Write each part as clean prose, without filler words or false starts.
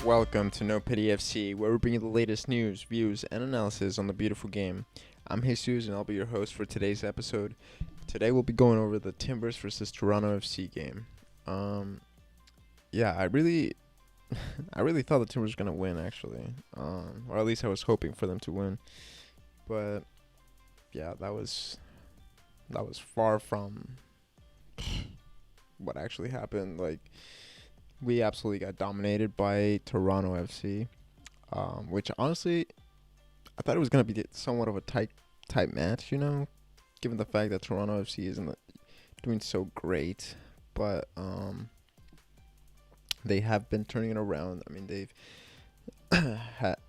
Welcome to No Pity FC, where we bring you the latest news, views, and analysis on the beautiful game. I'm Jesus, and I'll be your host for today's episode. Today we'll be going over the Timbers versus Toronto FC game. I really, I really thought the Timbers were gonna win, actually, or at least I was hoping for them to win. But yeah, that was far from what actually happened. Like, we absolutely got dominated by Toronto FC, which honestly, I thought it was going to be somewhat of a tight match, given the fact that Toronto FC isn't doing so great. But they have been turning it around. I mean, they've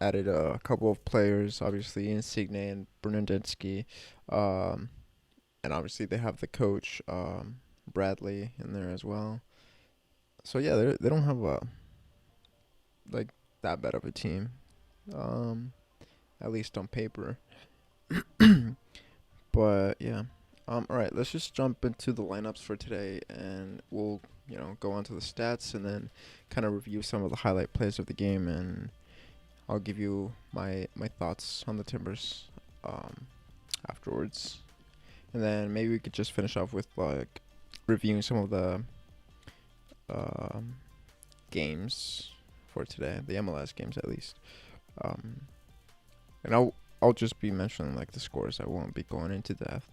added a couple of players, obviously, Insigne and Bernardetsky. And obviously they have the coach, Bradley, in there as well. So yeah, they don't have that bad of a team, at least on paper. But yeah, all right. Let's just jump into the lineups for today, and we'll go on to the stats and then kind of review some of the highlight plays of the game, and I'll give you my thoughts on the Timbers afterwards, and then maybe we could just finish off with reviewing some of the games for today, the MLS games at least. And I'll just be mentioning the scores. I won't be going into depth.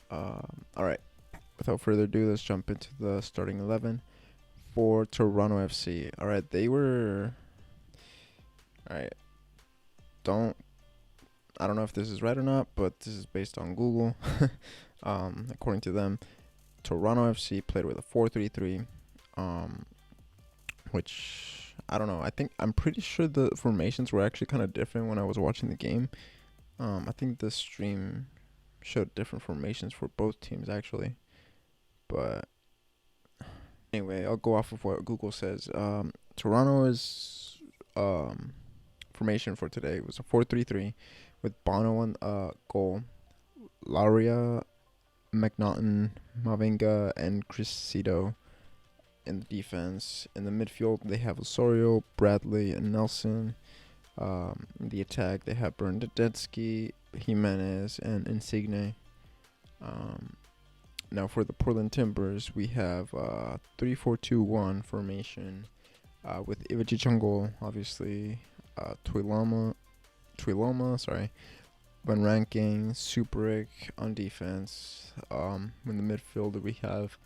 All right. Without further ado, let's jump into the starting 11 for Toronto FC. All right, All right. I don't know if this is right or not, but this is based on Google. According to them, Toronto FC played with a 4-3-3. Which I don't know. I'm pretty sure the formations were actually kind of different when I was watching the game. I think the stream showed different formations for both teams actually. But anyway, I'll go off of what Google says. Toronto's formation for today was a 4-3-3 with Bono on goal, Laria, McNaughton, Mavinga, and Cressida in the defense. In the midfield, they have Osorio, Bradley, and Nelson. In the attack, they have Bernardetsky, Jimenez, and Insigne. Now for the Portland Timbers, we have 3-4-2-1 formation with Ivajic on goal, obviously, Tuiloma, Van Ranking, Superic on defense. In the midfield, we have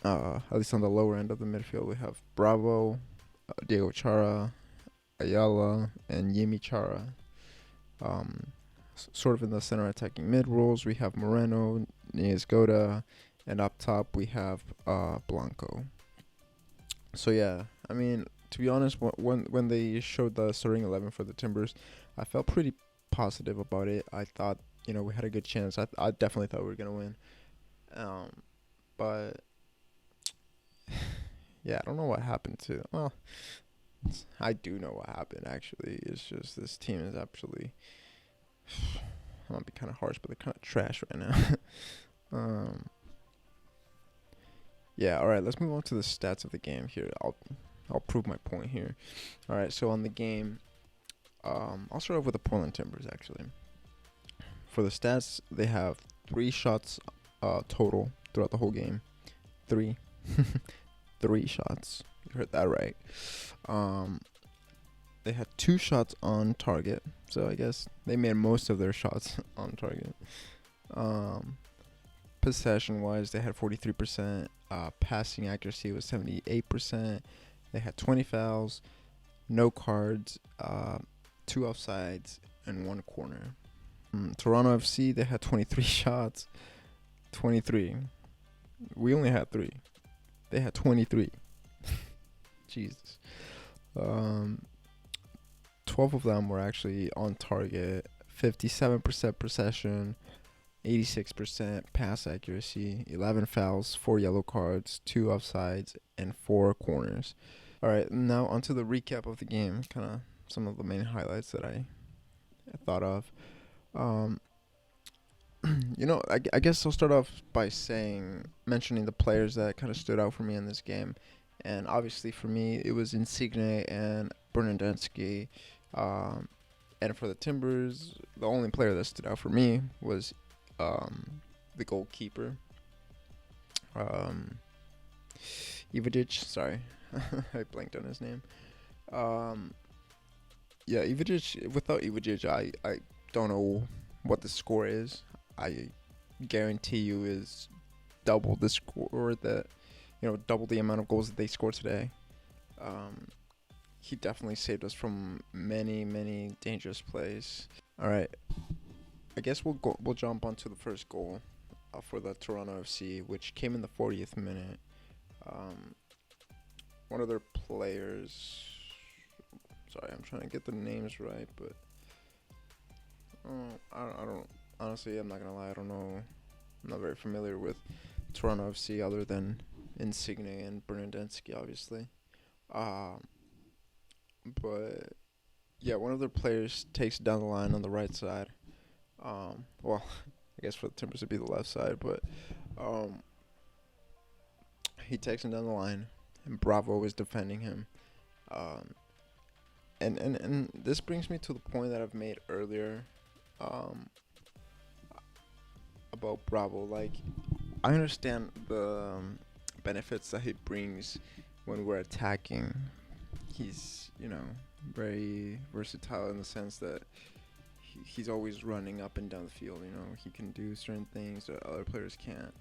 at least on the lower end of the midfield, we have Bravo, Diego Chara, Ayala, and Yemi Chara. Sort of in the center attacking mid roles, we have Moreno, Niezgoda, and up top we have Blanco. So yeah, I mean, to be honest, when they showed the starting 11 for the Timbers, I felt pretty positive about it. I thought, we had a good chance. I definitely thought we were gonna win. But yeah, I don't know what happened to. Well, I do know what happened actually. It's just this team is actually. I might be kind of harsh, but they're kind of trash right now. Yeah. All right. Let's move on to the stats of the game here. I'll prove my point here. All right. So on the game, I'll start off with the Portland Timbers actually. For the stats, they have 3 shots total throughout the whole game. 3 shots. You heard that right. They had 2 shots on target, so I guess they made most of their shots on target. Possession wise, they had 43%. Passing accuracy was 78%. They had 20 fouls, no cards, 2 offsides, and 1 corner. Toronto FC, they had 23 shots. 23. We only had 3. They had 23. Jesus. 12 of them were actually on target. 57% possession. 86% pass accuracy. 11 fouls. 4 yellow cards. 2 offsides. And 4 corners. Alright, now onto the recap of the game. Kind of some of the main highlights that I thought of. I guess I'll start off by mentioning the players that kind of stood out for me in this game. And obviously for me, it was Insigne and Bernardeschi. Um, and for the Timbers, the only player that stood out for me was the goalkeeper, um, Ividic. Sorry, I blanked on his name. Um, yeah, Ividic. Without Ividic, I don't know what the score is. I guarantee you is double the score that double the amount of goals that they scored today. Um, he definitely saved us from many many dangerous plays. All right, I guess we'll jump onto the first goal for the Toronto FC, which came in the 40th minute. Um, one of their players. Sorry, I'm trying to get the names right, but I don't. Honestly, I'm not gonna lie. I don't know. I'm not very familiar with Toronto FC other than Insigne and Bernardeschi, obviously. Um, but yeah, one of their players takes it down the line on the right side. Well, I guess for the Timbers it'd be the left side, but um, he takes him down the line, and Bravo is defending him. Um, and this brings me to the point that I've made earlier, um, about Bravo. Like, I understand the benefits that he brings when we're attacking. He's, very versatile in the sense that he's always running up and down the field. He can do certain things that other players can't,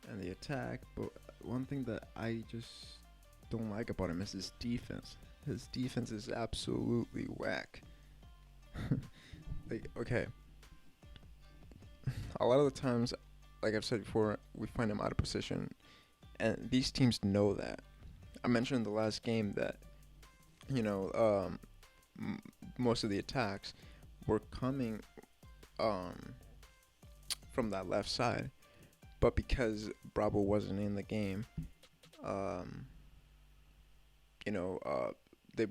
and the attack. But one thing that I just don't like about him is his defense. His defense is absolutely whack. Like, okay, a lot of the times, like I've said before, we find him out of position, and these teams know that. I mentioned in the last game that you know most of the attacks were coming um, from that left side, but because Bravo wasn't in the game, um, you know, uh, they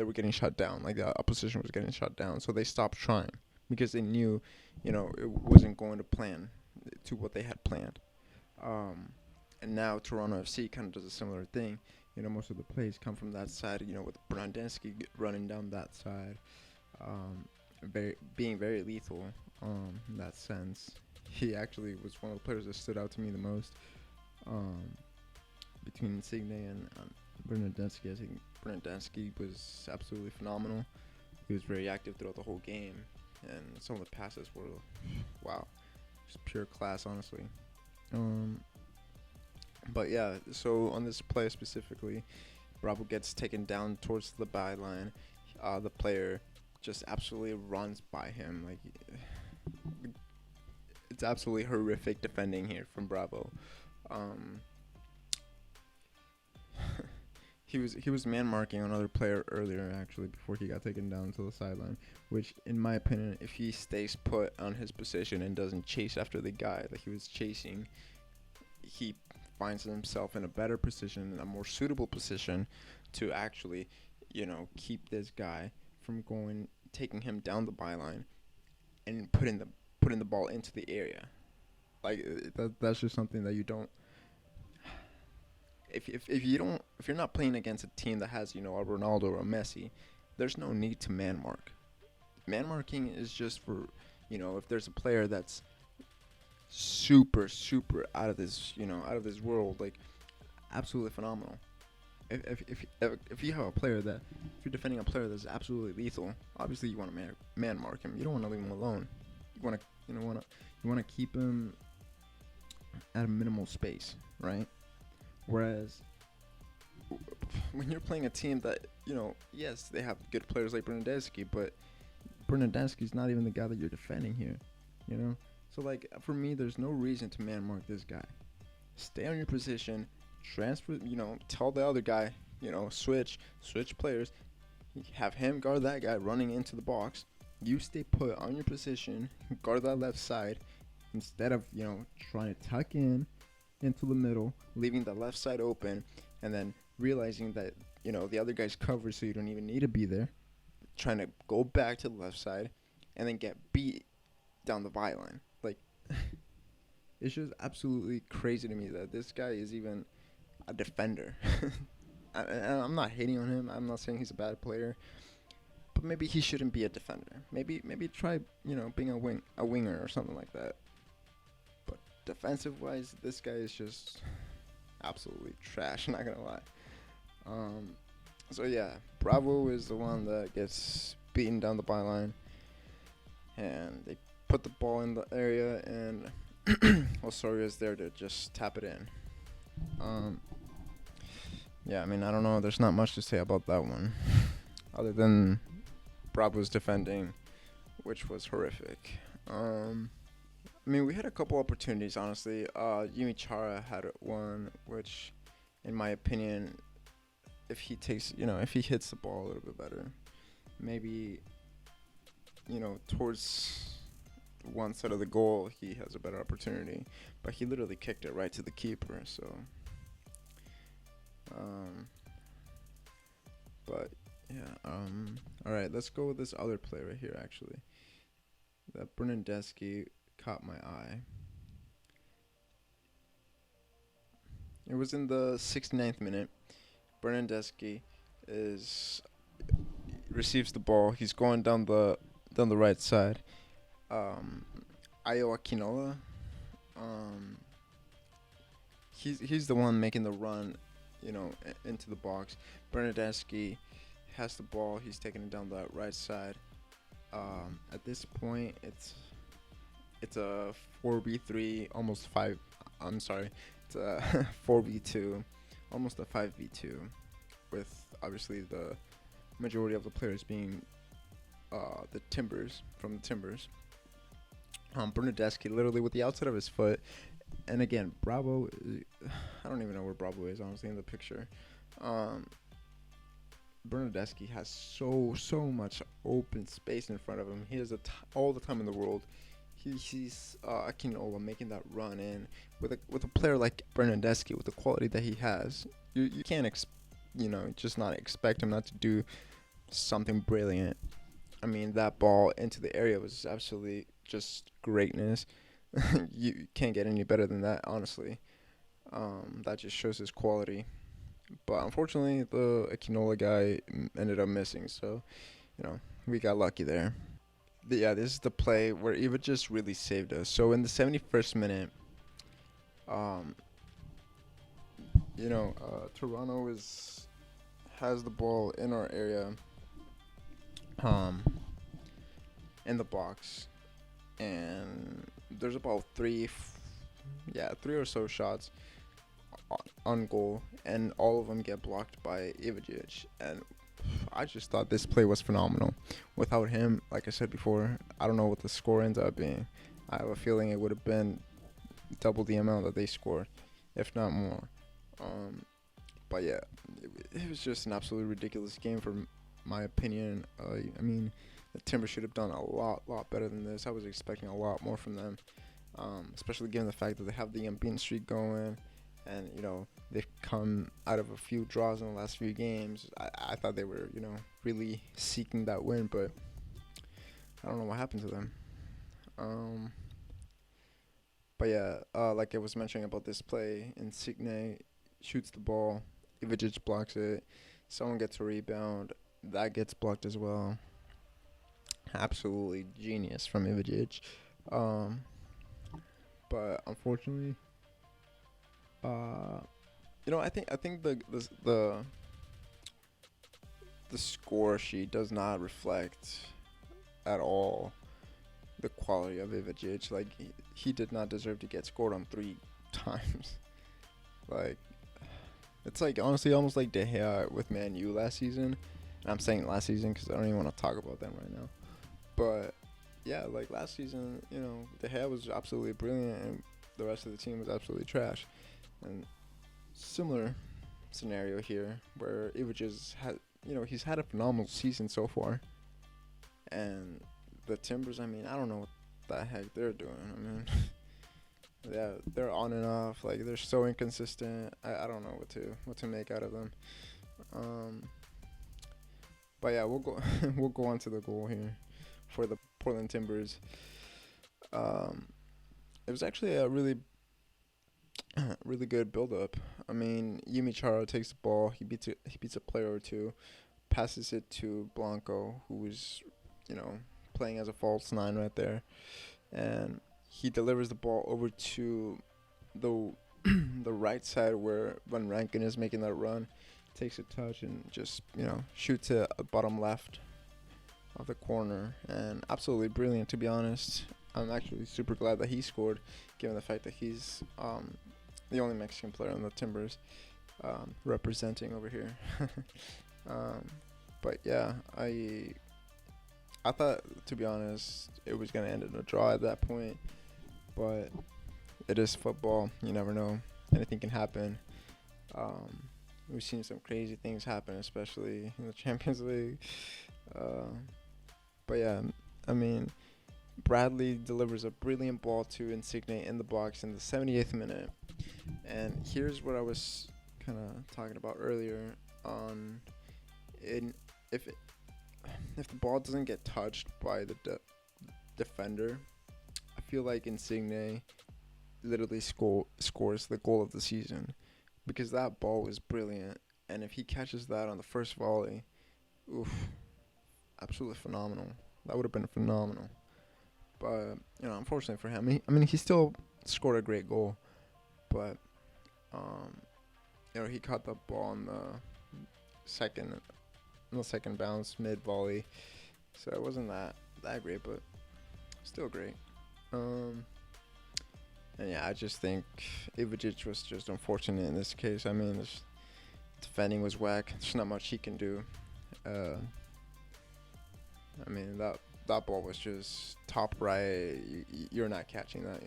were getting shut down. Like the opposition was getting shut down, so they stopped trying because they knew, it wasn't going to plan to what they had planned. Um, and now Toronto FC kind of does a similar thing. Most of the plays come from that side. With Brandensky running down that side, being very lethal. In that sense, he actually was one of the players that stood out to me the most. Um, between Insigne and Bernardeschi, I think Bernardeschi was absolutely phenomenal. He was very active throughout the whole game, and some of the passes were, wow, just pure class, honestly. Um, but yeah, so on this play specifically, Bravo gets taken down towards the byline. The player just absolutely runs by him. Like, it's absolutely horrific defending here from Bravo. Um, he was man marking another player earlier, actually, before he got taken down to the sideline, which in my opinion, if he stays put on his position and doesn't chase after the guy that he was chasing, he finds himself in a better position, a more suitable position to actually, keep this guy from taking him down the byline and putting the ball into the area. Like, that's just something that you don't. If you're not playing against a team that has a Ronaldo or a Messi, there's no need to man mark. Man marking is just for if there's a player that's super super out of this world, like absolutely phenomenal. If you have a player that if you're defending a player that's absolutely lethal, obviously you want to man mark him. You don't want to leave him alone. You want to keep him at a minimal space, right? Whereas when you're playing a team that, yes, they have good players like Bernardeschi, but Bernardeschi's not even the guy that you're defending here. So, like, for me, there's no reason to man mark this guy. Stay on your position, transfer, tell the other guy, switch players, have him guard that guy running into the box. You stay put on your position, guard that left side, instead of, trying to tuck into the middle, leaving the left side open, and then realizing that, the other guy's covered so you don't even need to be there, trying to go back to the left side, and then get beat down the byline. Like, it's just absolutely crazy to me that this guy is even, a defender. I'm not hating on him. I'm not saying he's a bad player, but maybe he shouldn't be a defender. Maybe try being a winger or something like that. But defensive wise, this guy is just absolutely trash. Not gonna lie. Um, so yeah, Bravo is the one that gets beaten down the byline, and they put the ball in the area, and Osorio is there to just tap it in. Um, yeah, I mean, I don't know. There's not much to say about that one, other than Bravo's defending, which was horrific. I mean, we had a couple opportunities, honestly. Yumi Chara had one, which, in my opinion, if he hits the ball a little bit better, maybe, towards one side of the goal, he has a better opportunity. But he literally kicked it right to the keeper, so. But, yeah, all right, let's go with this other play right here, actually. That Bernardeschi caught my eye. It was in the 69th minute. Bernardeschi receives the ball. He's going down the right side. Ayo Akinola. He's the one making the run, into the box. Bernardeschi has the ball. He's taking it down the right side. At this point, it's a 4v3, almost 5. I'm sorry, it's a 4v2, almost a 5v2, with obviously the majority of the players being the Timbers, from the Timbers. Bernardeschi literally with the outside of his foot, and again, Bravo, I don't even know where Bravo is, honestly, in the picture. Bernardeschi has so much open space in front of him. He has all the time in the world. He sees Akinola making that run in with a player like Bernardeschi with the quality that he has. You can't just not expect him not to do something brilliant. I mean, that ball into the area was absolutely just greatness. You can't get any better than that, honestly. That just shows his quality. But unfortunately, the Akinola guy ended up missing, so we got lucky there. This is the play where Eva just really saved us. So in the 71st minute, Toronto has the ball in our area, in the box, and there's about three or so shots on goal, and all of them get blocked by Ivajic, and I just thought this play was phenomenal. Without him, like I said before, I don't know what the score ends up being. I have a feeling it would have been double the amount that they scored, if not more. But yeah, it was just an absolutely ridiculous game for my opinion. I mean, the Timbers should have done a lot better than this. I was expecting a lot more from them, especially given the fact that they have the unbeaten streak going, and they've come out of a few draws in the last few games. I thought they were really seeking that win, but I don't know what happened to them. But yeah, like I was mentioning about this play, Insigne shoots the ball, Ivajic blocks it, someone gets a rebound, that gets blocked as well. Absolutely genius from Ivajic. But unfortunately, I think the score sheet does not reflect at all the quality of Ivajic. Like, he did not deserve to get scored on 3 times. Like, it's like honestly almost like De Gea with Man U last season. And I'm saying last season because I don't even want to talk about them right now. But yeah, like last season, De Gea was absolutely brilliant, and the rest of the team was absolutely trash. And similar scenario here, where Ivajic he's had a phenomenal season so far. And the Timbers, I mean, I don't know what the heck they're doing. I mean, yeah, they're on and off. Like, they're so inconsistent. I don't know what to make out of them. But yeah, we'll go on to the goal here for the Portland Timbers. It was actually a really really good build up. I mean, Yumi Chara takes the ball, he beats a player or two, passes it to Blanco, who was, you know, playing as a false nine right there, and he delivers the ball over to the the right side where Van Rankin is making that run, takes a touch and just shoots it bottom left of the corner, and absolutely brilliant, to be honest. I'm actually super glad that he scored, given the fact that he's the only Mexican player on the Timbers representing over here. um, but yeah, I thought, to be honest, it was gonna end in a draw at that point, but it is football. You never know. Anything can happen. We've seen some crazy things happen, especially in the Champions League. Uh, but yeah, I mean, Bradley delivers a brilliant ball to Insigne in the box in the 78th minute. And here's what I was kind of talking about earlier on. In if it, if the ball doesn't get touched by the defender, I feel like Insigne literally scores the goal of the season, because that ball was brilliant. And if he catches that on the first volley, oof, absolutely phenomenal. That would have been phenomenal. But, unfortunately for him, he still scored a great goal. But, um, he caught the ball on second, the second bounce, mid volley. So it wasn't that great, but still great. And yeah, I just think Ivajic was just unfortunate in this case. I mean, this defending was whack. There's not much he can do. I mean, that ball was just top right. You're not catching that,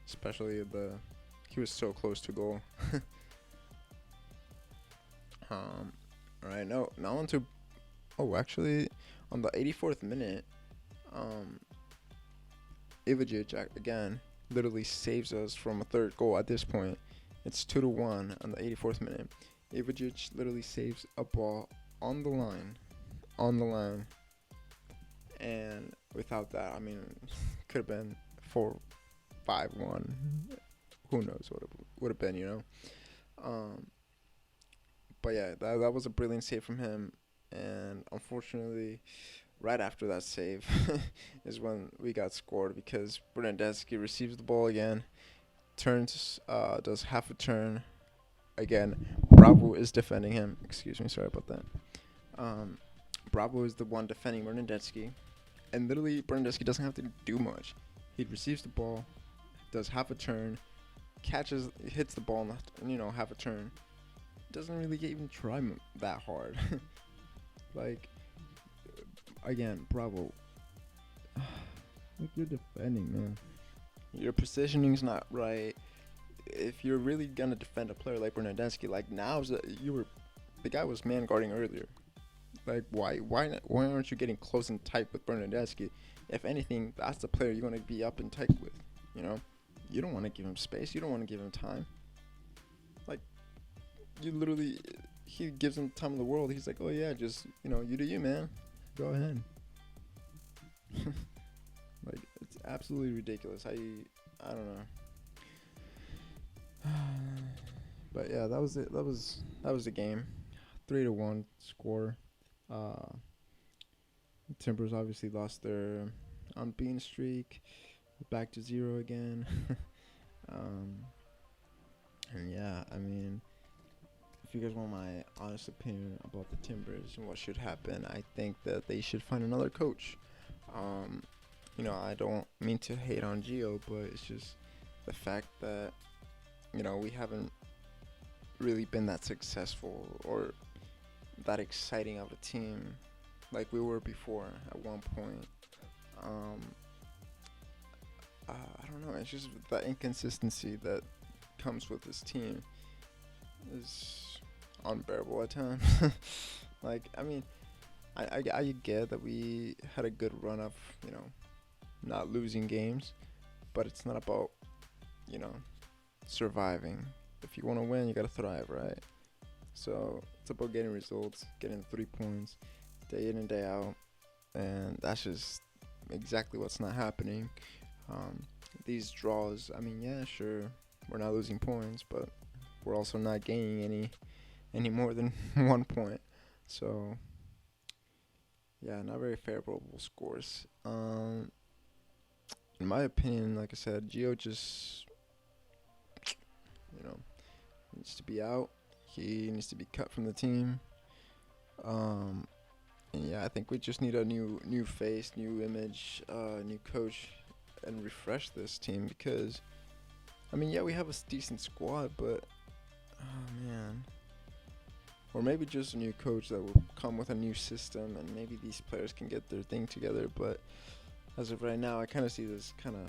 Especially he was so close to goal. All right, now on to, actually, on the 84th minute, Ivajic again literally saves us from a third goal. At this point, it's 2-1 on the 84th minute. Ivajic literally saves a ball on the line, and without that, I mean, could have been 4-5-1. Who knows what it would have been, But yeah, that was a brilliant save from him, and unfortunately, right after that save is when we got scored, because Bernardeschi receives the ball again, does half a turn. Again, Bravo is defending him. Excuse me, sorry about that. Bravo is the one defending Bernardeschi, and literally Bernardeschi doesn't have to do much. He receives the ball, does half a turn, hits the ball, half a turn. Doesn't really even try that hard. Like, again, Bravo. Like, you're defending, man. Your positioning's not right. If you're really gonna defend a player like Bernardeschi, like, the guy was man guarding earlier. Like, why aren't you getting close and tight with Bernardeschi? If anything, that's the player you want to be up and tight with. You don't want to give him space. You don't want to give him time. Like, he gives him time in the world. He's like, oh yeah, just you do you, man. Go ahead. Like, it's absolutely ridiculous. I don't know. But yeah, that was it. That was the game. 3-1 score. Timbers obviously lost their unbeaten streak. Back to 0 again. And yeah, I mean, if you guys want my honest opinion about the Timbers and what should happen, I think that they should find another coach. I don't mean to hate on Gio, but it's just the fact that, we haven't really been that successful or that exciting of a team like we were before at one point. I don't know. It's just the inconsistency that comes with this team is unbearable at times. Like, I mean, I get that we had a good run of, not losing games, but it's not about, surviving. If you want to win, you got to thrive, right? So it's about getting results, getting 3 points, day in and day out, and that's just exactly what's not happening. These draws, I mean, yeah, sure, we're not losing points, but we're also not gaining any more than 1 point. So yeah, not very favorable scores. In my opinion, like I said, Gio just you know needs to be out. He needs to be cut from the team. Um, and yeah, I think we just need a new face, new image, new coach, and refresh this team because I mean, yeah, we have a decent squad, but oh man. Or maybe just a new coach that will come with a new system, and maybe these players can get their thing together. But as of right now, I kind of see this kind of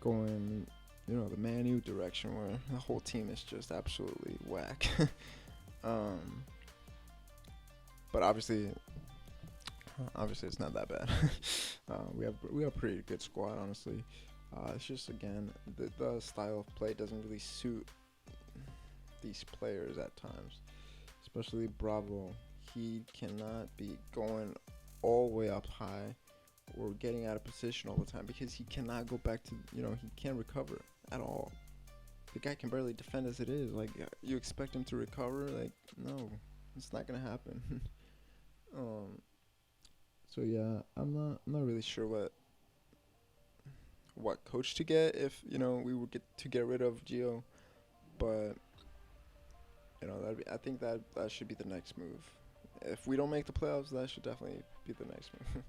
going, the Man U direction where the whole team is just absolutely whack. But obviously it's not that bad. We have a pretty good squad, honestly. It's just again the style of play doesn't really suit these players at times, especially Bravo. He cannot be going all the way up high or getting out of position all the time because he cannot go back to, he can't recover at all. The guy can barely defend as it is. Like, you expect him to recover? Like, no, it's not gonna happen. So yeah, I'm not really sure what coach to get if we would get rid of Gio, but I think that should be the next move. If we don't make the playoffs, that should definitely be the next move.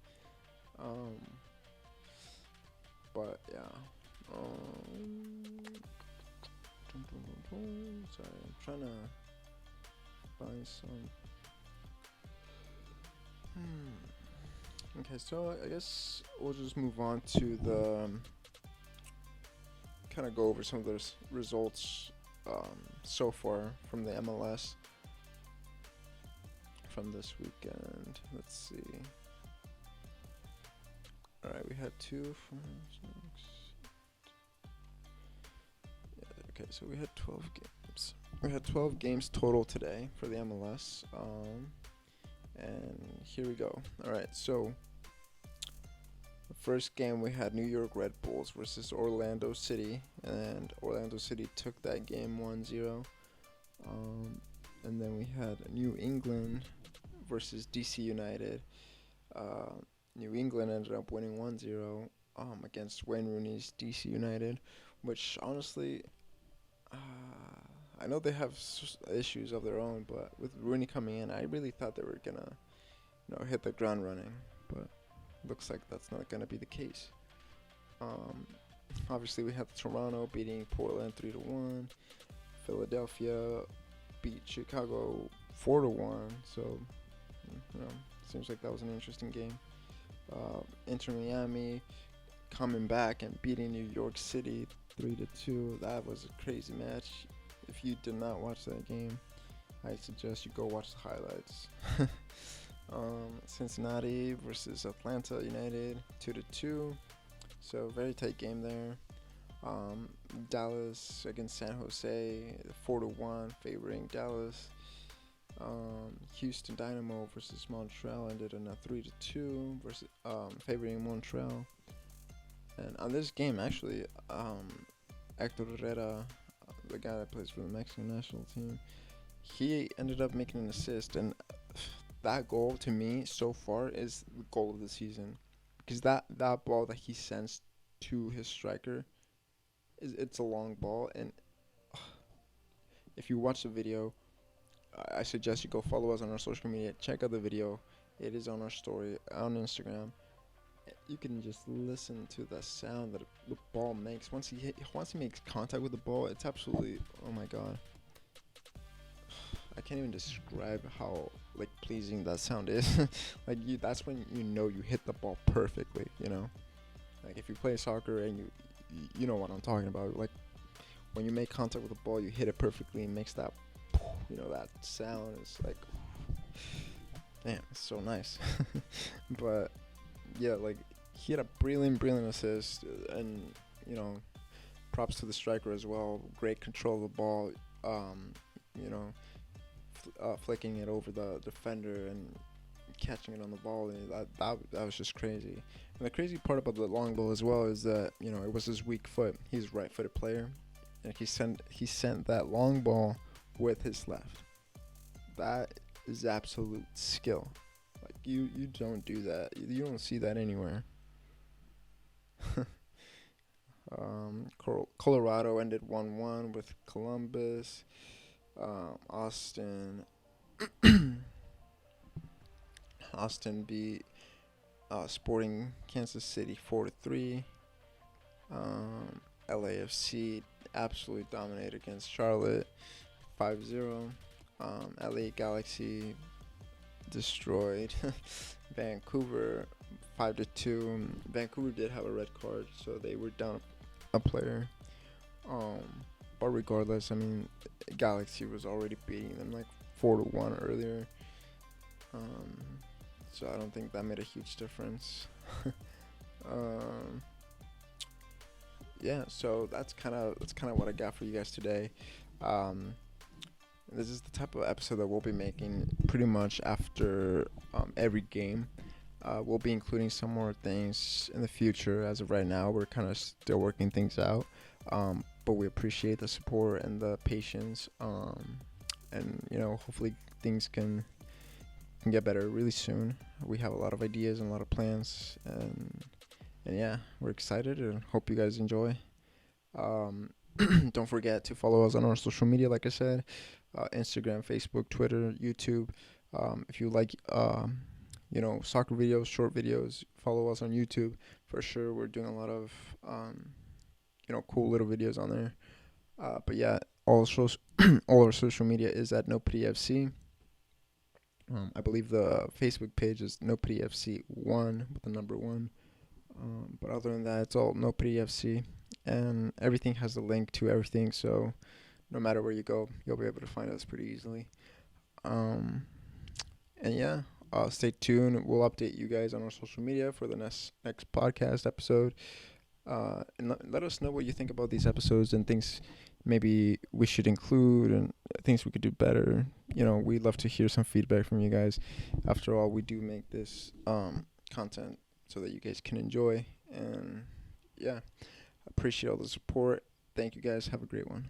But yeah. Sorry, I'm trying to find some. Okay, so I guess we'll just move on to the kind of go over some of those results so far from the MLS from this weekend. Let's see. Alright, we had 2, 4, 6. Yeah, okay, so we had 12 games. We had 12 games total today for the MLS. And here we go. Alright, so the first game we had New York Red Bulls versus Orlando City, and Orlando City took that game 1-0. And then we had New England versus DC United. New England ended up winning 1-0 against Wayne Rooney's DC United, which honestly, I know they have issues of their own, but with Rooney coming in, I really thought they were gonna, hit the ground running, but looks like that's not gonna be the case. Obviously, we had Toronto beating Portland 3-1. Philadelphia beat Chicago 4-1. So, seems like that was an interesting game. Inter Miami coming back and beating New York City 3-2. That was a crazy match. If you did not watch that game, I suggest you go watch the highlights. Cincinnati versus Atlanta United 2-2. So very tight game there. Dallas against San Jose 4-1 favoring Dallas. Houston Dynamo versus Montreal ended in a 3-2 versus favoring Montreal. And on this game, actually, Hector Herrera, the guy that plays for the Mexican national team, he ended up making an assist, and that goal to me so far is the goal of the season, because that ball that he sends to his striker it's a long ball, and if you watch the video, I suggest you go follow us on our social media. Check out the video. It is on our story on Instagram. You can just listen to the sound that the ball makes once he makes contact with the ball. It's absolutely, oh my god. I can't even describe how pleasing that sound is. That's when you hit the ball perfectly. Like if you play soccer and you know what I'm talking about. Like when you make contact with the ball, you hit it perfectly and makes that. That sound is like, damn, it's so nice. But yeah, he had a brilliant assist, and props to the striker as well. Great control of the ball, flicking it over the defender and catching it on the ball. And that was just crazy. And the crazy part about the long ball as well is that it was his weak foot. He's a right-footed player. and he sent that long ball with his left. That is absolute skill. Like you don't do that. You don't see that anywhere. Colorado ended 1-1 with Columbus. Austin Austin beat Sporting Kansas City 4-3. LAFC absolutely dominated against Charlotte 5-0. LA Galaxy destroyed Vancouver 5-2. Vancouver did have a red card, so they were down a player. But regardless, I mean, Galaxy was already beating them like 4-1 earlier. So I don't think that made a huge difference. Yeah, so that's kind of what I got for you guys today. This is the type of episode that we'll be making pretty much after every game. We'll be including some more things in the future. As of right now, we're kind of still working things out. But we appreciate the support and the patience. And hopefully things can get better really soon. We have a lot of ideas and a lot of plans, and yeah, we're excited and hope you guys enjoy. Don't forget to follow us on our social media, like I said, Instagram, Facebook, Twitter, YouTube. If you like soccer videos, short videos, follow us on YouTube for sure. We're doing a lot of cool little videos on there. But yeah, all our social media is at NoPDFC. I believe the Facebook page is NoPDFC1 with the number 1. But other than that, it's all NoPDFC, and everything has a link to everything. So no matter where you go, you'll be able to find us pretty easily. And yeah, stay tuned. We'll update you guys on our social media for the next podcast episode. And let us know what you think about these episodes and things maybe we should include and things we could do better. We'd love to hear some feedback from you guys. After all, we do make this content so that you guys can enjoy. And yeah, appreciate all the support. Thank you guys. Have a great one.